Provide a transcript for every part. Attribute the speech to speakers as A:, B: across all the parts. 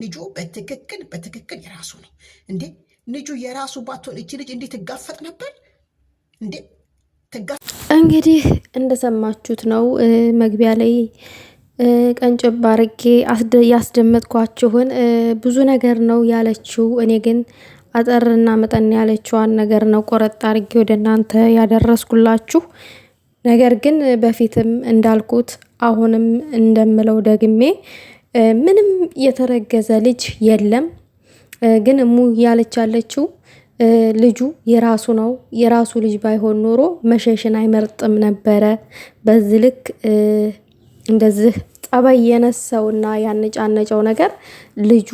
A: ልጁ በትክክል የራሱ ነው እንዴ? ልጁ የራሱ ባትሆን እቺ ልጅ እንዴት ትጋፈጥ ነበር እንዴ?
B: እንግዲህ እንደሰማችሁት ነው። መግቢያ ላይ ቀንጨብ አርጌ ያስደመጥኳችሁን ብዙ ነገር ነው ያለችው። እኔ ግን አጠርና መጠን ያለችዋን ነገር ነው ቆረጥ አርጌ ወደ እናንተ ያደረስኩላችሁ። ነገር ግን በፊትም እንዳልኩት አሁንም እንደምለው ደግሜ ምንም የተረገዘ ልጅ የለም። ግን እሙ ያለች ያለችው ልጁ የራሱ ነው። የራሱ ልጅ ባይሆን ኖሮ መሸሽን አይመርጥም ነበረ። በዚህ ልክ እንደዚህ ጠባይ የነሳውና ያነጫነጨው ነገር ልጁ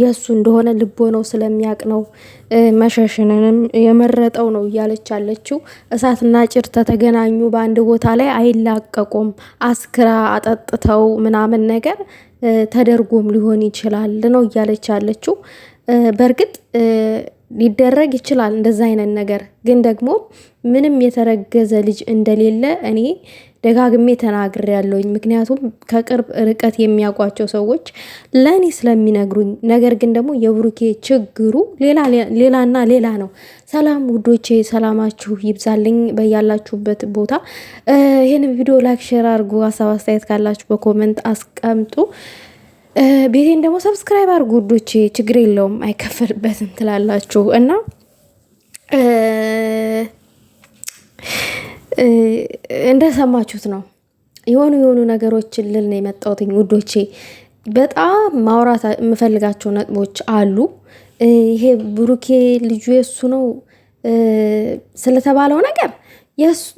B: የሱ እንደሆነ ልቦ ነው ስለሚያቅ ነው መሸሽንም የመረጠው ነው እያለች ያለችው። እሳትና ጭር ተገናኙ በአንድ ቦታ ላይ አይላቀቁም። አስክራ አጠጥተው ምናምን ነገር ተደርጎም ሊሆን ይችላል ነው እያለች ያለችው። በእርግጥ ሊደረግ ይችላል እንደዛ አይነት ነገር። ግን ደግሞ ምንም የተረገዘ ልጅ እንደሌለ እኔ ደጋግሜ ተናግሬያለሁኝ። ምክንያቱም ከቅርብ ርቀት የሚያውቋቸው ሰዎች ለእኔ ስለሚነግሩኝ። ነገር ግን ደግሞ የብሩኬ ችግሩ ሌላና ሌላ ነው። ሰላም ውዶቼ፣ ሰላማችሁ ይብዛልኝ በያላችሁበት ቦታ። ይህን ቪዲዮ ላይክ፣ ሼር አድርጉ። ሀሳብ አስተያየት ካላችሁ በኮመንት አስቀምጡ። ቤቴን ደግሞ ሰብስክራይብ አድርጉ ውዶቼ፣ ችግር የለውም አይከፈልበትም ትላላችሁ እና እንደሰማችሁት ነው። የሆኑ ነገሮችን ልል ነው የመጣሁት ውዶቼ። በጣም ማውራት የምፈልጋቸው ነጥቦች አሉ። ይሄ ብሩኬ ልጁ የሱ ነው ስለተባለው ነገር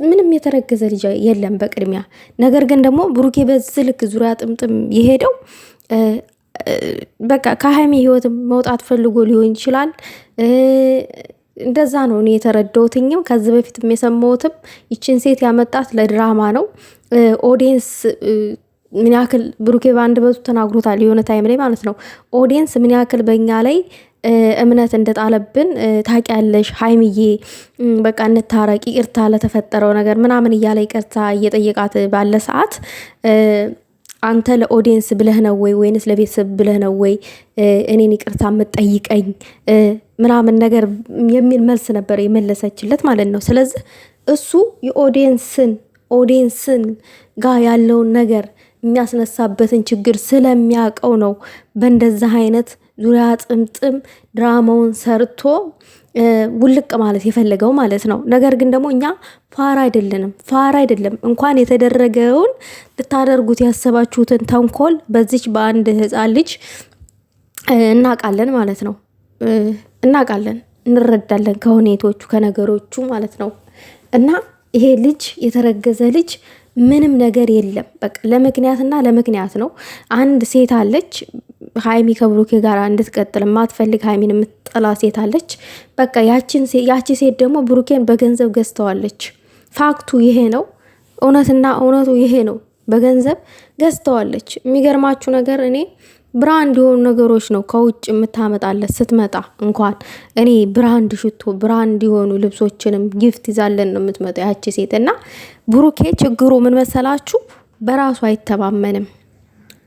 B: ምንም የተረገዘ ልጅ የለም በቅድሚያ። ነገር ግን ደግሞ ብሩኬ በዚህ ልክ ዙሪያ ጥምጥም የሄደው በቃ ከሀይሚ ህይወት መውጣት ፈልጎ ሊሆን ይችላል። እንደዛ ነው እኔ የተረዳሁትኝም። ከዚህ በፊትም የሰማሁትም ይችን ሴት ያመጣት ለድራማ ነው። ኦዲየንስ ምን ያክል ብሩኬ በአንድ በቱ ተናግሮታል የሆነ ታይም ላይ ማለት ነው። ኦዲየንስ ምን ያክል በእኛ ላይ እምነት እንደጣለብን ታውቂያለሽ ሀይሚዬ፣ በቃ እንታረቅ፣ ይቅርታ ለተፈጠረው ነገር ምናምን እያለ ይቅርታ እየጠየቃት ባለ ሰዓት አንተ ለኦዲየንስ ብለህ ነው ወይ ወይንስ ለቤተሰብ ብለህ ነው ወይ እኔን ይቅርታ የምትጠይቀኝ ምናምን ነገር የሚል መልስ ነበር የመለሰችለት ማለት ነው። ስለዚህ እሱ የኦዲየንስን ጋር ያለውን ነገር የሚያስነሳበትን ችግር ስለሚያውቀው ነው በእንደዚህ አይነት ዙሪያ ጥምጥም ድራማውን ሰርቶ ውልቅ ማለት የፈለገው ማለት ነው። ነገር ግን ደግሞ እኛ ፋራ አይደለም። እንኳን የተደረገውን ልታደርጉት ያሰባችሁትን ተንኮል በዚች በአንድ ህፃን ልጅ እናውቃለን ማለት ነው። እናውቃለን፣ እንረዳለን ከሁኔቶቹ ከነገሮቹ ማለት ነው። እና ይሄ ልጅ የተረገዘ ልጅ ምንም ነገር የለም። በቃ ለምክንያት ነው። አንድ ሴት አለች ሀይሚ ከብሩኬ ጋር እንድትቀጥል የማትፈልግ ሀይሚን የምትጠላ ሴት አለች። በቃ ያቺ ሴት ደግሞ ብሩኬን በገንዘብ ገዝተዋለች። ፋክቱ ይሄ ነው። እውነቱ ይሄ ነው። በገንዘብ ገዝተዋለች። የሚገርማችሁ ነገር እኔ ብራንድ የሆኑ ነገሮች ነው ከውጭ የምታመጣለት ስትመጣ እንኳን እኔ ብራንድ ሽቶ፣ ብራንድ የሆኑ ልብሶችንም ጊፍት ይዛለን ነው የምትመጣው ያቺ ሴት። እና ብሩኬ ችግሩ ምን መሰላችሁ? በራሱ አይተማመንም።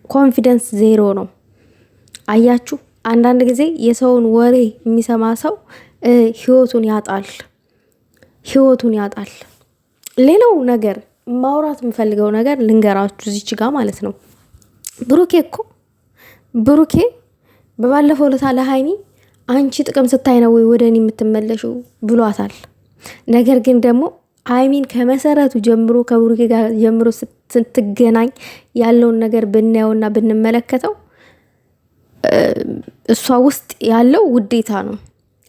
B: ኮንፊደንስ ዜሮ ነው። አያችሁ፣ አንዳንድ ጊዜ የሰውን ወሬ የሚሰማ ሰው ህይወቱን ያጣል። ሌላው ነገር ማውራት የምፈልገው ነገር ልንገራችሁ እዚች ጋር ማለት ነው። ብሩኬ በባለፈው ለታ ለሀይሚ አንቺ ጥቅም ስታይ ነው ወይ ወደ እኔ የምትመለሽው ብሏታል። ነገር ግን ደግሞ ሀይሚን ከመሰረቱ ጀምሮ ከብሩኬ ጋር ጀምሮ ስትገናኝ ያለውን ነገር ብናየውና ብንመለከተው እሷ ውስጥ ያለው ውዴታ ነው።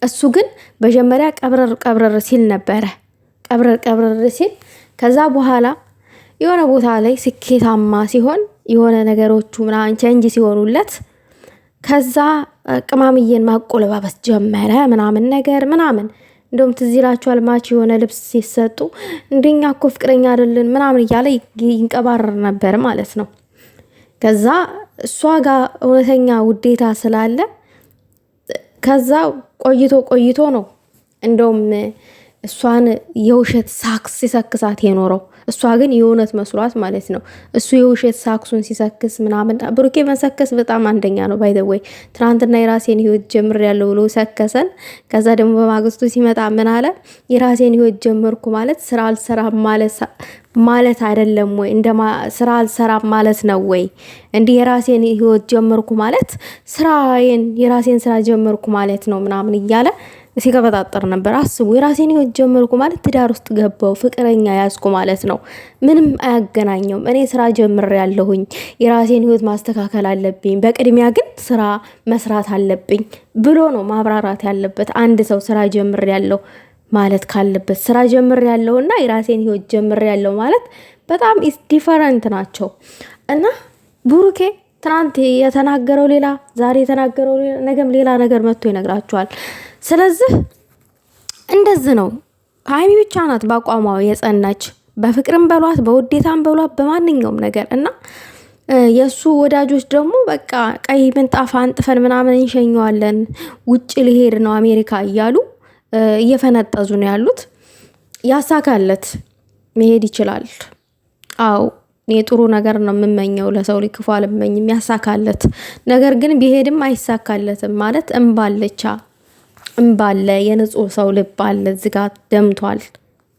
B: እሱ ግን መጀመሪያ ቀብረር ሲል ነበረ። ቀብረር ሲል ከዛ በኋላ የሆነ ቦታ ላይ ስኬታማ ሲሆን የሆነ ነገሮቹ ምናምን ቼንጅ ሲሆኑለት ከዛ ቅማምዬን ማቆለባበስ ጀመረ ምናምን ነገር ምናምን። እንደውም ትዝ ይላችኋል ማች የሆነ ልብስ ሲሰጡ እንደኛ እኮ ፍቅረኛ አይደልን ምናምን እያለ ይንቀባረር ነበር ማለት ነው። ከዛ እሷ ጋር እውነተኛ ውዴታ ስላለ ከዛ ቆይቶ ነው እንደውም እሷን የውሸት ሳክስ ሲሰክሳት የኖረው እሷ ግን የእውነት መስሏት ማለት ነው። እሱ የውሸት ሳክሱን ሲሰክስ ምናምን ብሩኬ መሰከስ በጣም አንደኛ ነው። ባይ ዘ ወይ ትናንትና የራሴን ህይወት ጀምሬያለሁ ብሎ ሰከሰን። ከዛ ደግሞ በማግስቱ ሲመጣ ምን አለ? የራሴን ህይወት ጀመርኩ ማለት ስራ አልሰራም ማለት አይደለም ወይ? ስራ አልሰራም ማለት ነው ወይ? እንዲህ የራሴን ህይወት ጀመርኩ ማለት የራሴን ስራ ጀመርኩ ማለት ነው ምናምን እያለ ሲቀበጣጠር ነበር። አስቡ፣ የራሴን ህይወት ጀመርኩ ማለት ትዳር ውስጥ ገባው ፍቅረኛ ያዝኩ ማለት ነው። ምንም አያገናኘውም። እኔ ስራ ጀምሬያለሁኝ፣ የራሴን ህይወት ማስተካከል አለብኝ፣ በቅድሚያ ግን ስራ መስራት አለብኝ ብሎ ነው ማብራራት ያለበት። አንድ ሰው ስራ ጀምሬያለሁ ማለት ካለበት ስራ ጀምሬያለሁ እና የራሴን ህይወት ጀምሬያለሁ ማለት በጣም ዲፈረንት ናቸው። እና ብሩኬ ትናንት የተናገረው ሌላ፣ ዛሬ የተናገረው ሌላ፣ ነገም ሌላ ነገር መጥቶ ይነግራቸዋል። ስለዚህ እንደዚህ ነው። ሀይሚ ብቻ ናት በአቋሟ የጸናች፣ በፍቅርም በሏት በውዴታም በሏት በማንኛውም ነገር እና የእሱ ወዳጆች ደግሞ በቃ ቀይ ምንጣፍ አንጥፈን ምናምን እንሸኘዋለን፣ ውጭ ሊሄድ ነው አሜሪካ እያሉ እየፈነጠዙ ነው ያሉት። ያሳካለት መሄድ ይችላል። አው እኔ ጥሩ ነገር ነው የምመኘው፣ ለሰው ልጅ ክፉ አልመኝም። ያሳካለት። ነገር ግን ቢሄድም አይሳካለትም ማለት እምባለ የንጹህ ሰው ልብ አለ እዚህ ጋር ደምቷል።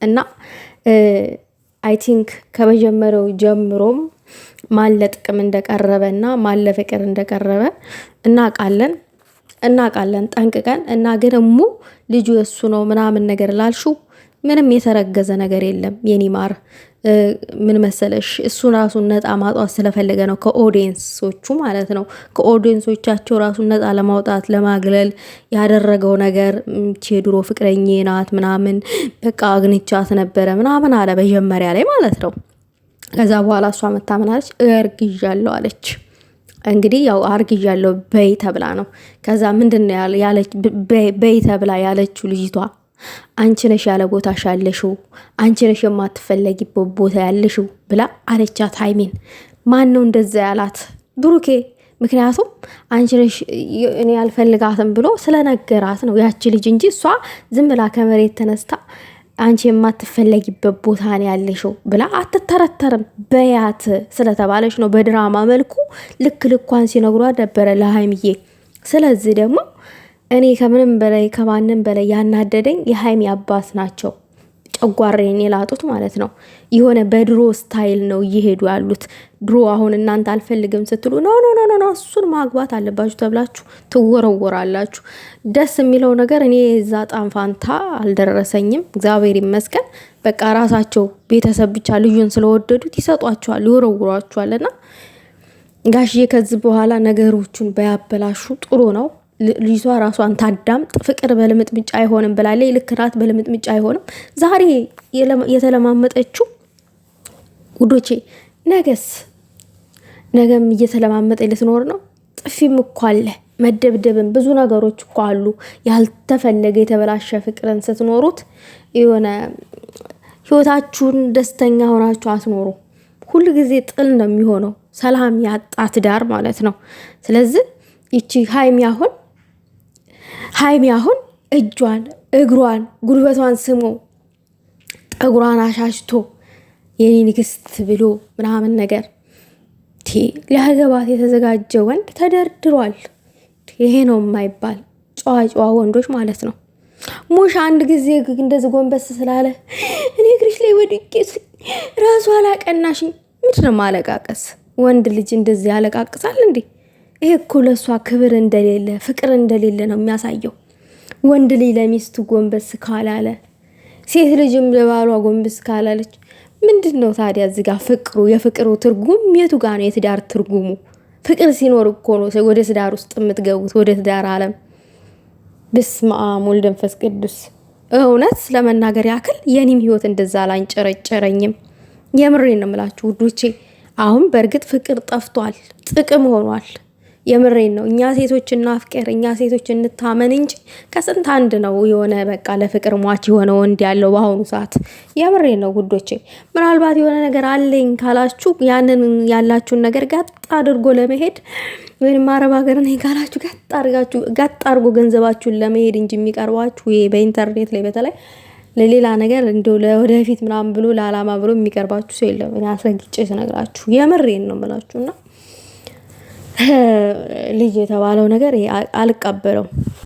B: እና አይ ቲንክ ከመጀመሪያው ጀምሮም ማን ለጥቅም እንደቀረበ እና ማን ለፍቅር እንደቀረበ እናውቃለን ጠንቅቀን። እና ግን ልጁ የሱ ነው ምናምን ነገር ላልሹ ምንም የተረገዘ ነገር የለም የኔ ማር። ምን መሰለሽ እሱን ራሱን ነፃ ማውጣት ስለፈለገ ነው ከኦዲየንሶቹ ማለት ነው። ከኦዲየንሶቻቸው ራሱን ነፃ ለማውጣት ለማግለል ያደረገው ነገር የድሮ ፍቅረኛ ናት ምናምን በቃ አግኝቻት ነበረ ምናምን አለ መጀመሪያ ላይ ማለት ነው። ከዛ በኋላ እሷ መታመናለች እርግዣለሁ አለች። እንግዲህ ያው አርግዣለሁ በይ ተብላ ነው። ከዛ ምንድነው ያለች በይ ተብላ ያለችው ልጅቷ አንቺ ነሽ ያለ ቦታሽ ያለሽው፣ አንቺ ነሽ የማትፈለጊበት ቦታ ያለሽው ብላ አለቻት ሀይሚን። ማን ነው እንደዛ ያላት? ብሩኬ። ምክንያቱም አንቺ ነሽ እኔ ያልፈልጋትም ብሎ ስለነገራት ነው ያቺ ልጅ እንጂ እሷ ዝም ብላ ከመሬት ተነስታ አንቺ የማትፈለጊበት ቦታ ነው ያለሽው ብላ አትተረተርም። በያት ስለተባለች ነው በድራማ መልኩ ልክ ልኳን ሲነግሯት ነበረ ለሀይሚዬ። ስለዚህ ደግሞ እኔ ከምንም በላይ ከማንም በላይ ያናደደኝ የሀይሚ አባት ናቸው። ጨጓሬን የላጡት ማለት ነው። የሆነ በድሮ ስታይል ነው እየሄዱ ያሉት። ድሮ አሁን እናንተ አልፈልግም ስትሉ ኖ እሱን ማግባት አለባችሁ ተብላችሁ ትወረወራላችሁ። ደስ የሚለው ነገር እኔ የዛ ጣም ፋንታ አልደረሰኝም፣ እግዚአብሔር ይመስገን። በቃ ራሳቸው ቤተሰብ ብቻ ልዩን ስለወደዱት ይሰጧቸዋል፣ ይወረውሯቸዋል። እና ጋሽዬ ከዚህ በኋላ ነገሮቹን ባያበላሹ ጥሩ ነው። ልጅቷ ራሷን ታዳምጥ። ፍቅር በልምጥምጫ አይሆንም ብላለች። ልክ ናት፣ በልምጥምጫ አይሆንም። ዛሬ የተለማመጠችው ውዶቼ ነገም እየተለማመጠ ልትኖር ነው። ጥፊም እኮ አለ፣ መደብደብም ብዙ ነገሮች እኮ አሉ። ያልተፈለገ የተበላሸ ፍቅርን ስትኖሩት የሆነ ህይወታችሁን ደስተኛ ሆናችሁ አትኖሩ። ሁሉ ጊዜ ጥል ነው የሚሆነው፣ ሰላም ያጣ ትዳር ማለት ነው። ስለዚህ ይቺ ሀይሚ አሁን እጇን እግሯን ጉልበቷን ስሞ ጠጉሯን አሻሽቶ የኔ ንግስት ብሎ ምናምን ነገር ሊያገባት የተዘጋጀ ወንድ ተደርድሯል። ይሄ ነው የማይባል ጨዋ ወንዶች ማለት ነው። ሙሽ አንድ ጊዜ እንደዚህ ጎንበስ ስላለ እኔ እግርሽ ላይ ወድቄ ራሱ አላቀናሽኝ። ምንድነው ማለቃቀስ? ወንድ ልጅ እንደዚህ ያለቃቅሳል እንዴ? ይሄ እኮ ለእሷ ክብር እንደሌለ ፍቅር እንደሌለ ነው የሚያሳየው። ወንድ ልጅ ለሚስቱ ጎንበስ ካላለ፣ ሴት ልጅም ለባሏ ጎንበስ ካላለች ምንድን ነው ታዲያ እዚህ ጋር ፍቅሩ? የፍቅሩ ትርጉም የቱ ጋር ነው? የትዳር ትርጉሙ? ፍቅር ሲኖር እኮ ነው ወደ ትዳር ውስጥ የምትገቡት፣ ወደ ትዳር ዓለም። በስመ አብ ወወልድ ወመንፈስ ቅዱስ። እውነት ለመናገር ያክል የኔም ህይወት እንደዛ አላንጨረጨረኝም። የምሬን ነው የምላችሁ ውዶቼ። አሁን በእርግጥ ፍቅር ጠፍቷል፣ ጥቅም ሆኗል። የምሬን ነው። እኛ ሴቶች እናፍቅር፣ እኛ ሴቶች እንታመን እንጂ ከስንት አንድ ነው የሆነ በቃ ለፍቅር ሟች የሆነ ወንድ ያለው በአሁኑ ሰዓት። የምሬን ነው ጉዶቼ። ምናልባት የሆነ ነገር አለኝ ካላችሁ ያንን ያላችሁን ነገር ጋጥ አድርጎ ለመሄድ ወይም አረብ ሀገር ነኝ ካላችሁ ጋጥ አድርጎ ገንዘባችሁን ለመሄድ እንጂ የሚቀርባችሁ ይሄ በኢንተርኔት ላይ በተለይ ለሌላ ነገር እንደው ለወደፊት ምናምን ብሎ ለዓላማ ብሎ የሚቀርባችሁ ሰው የለም። እኔ አስረግጬ ስነግራችሁ የምሬን ነው የምላችሁና ልጅ የተባለው ነገር አልቀበለው።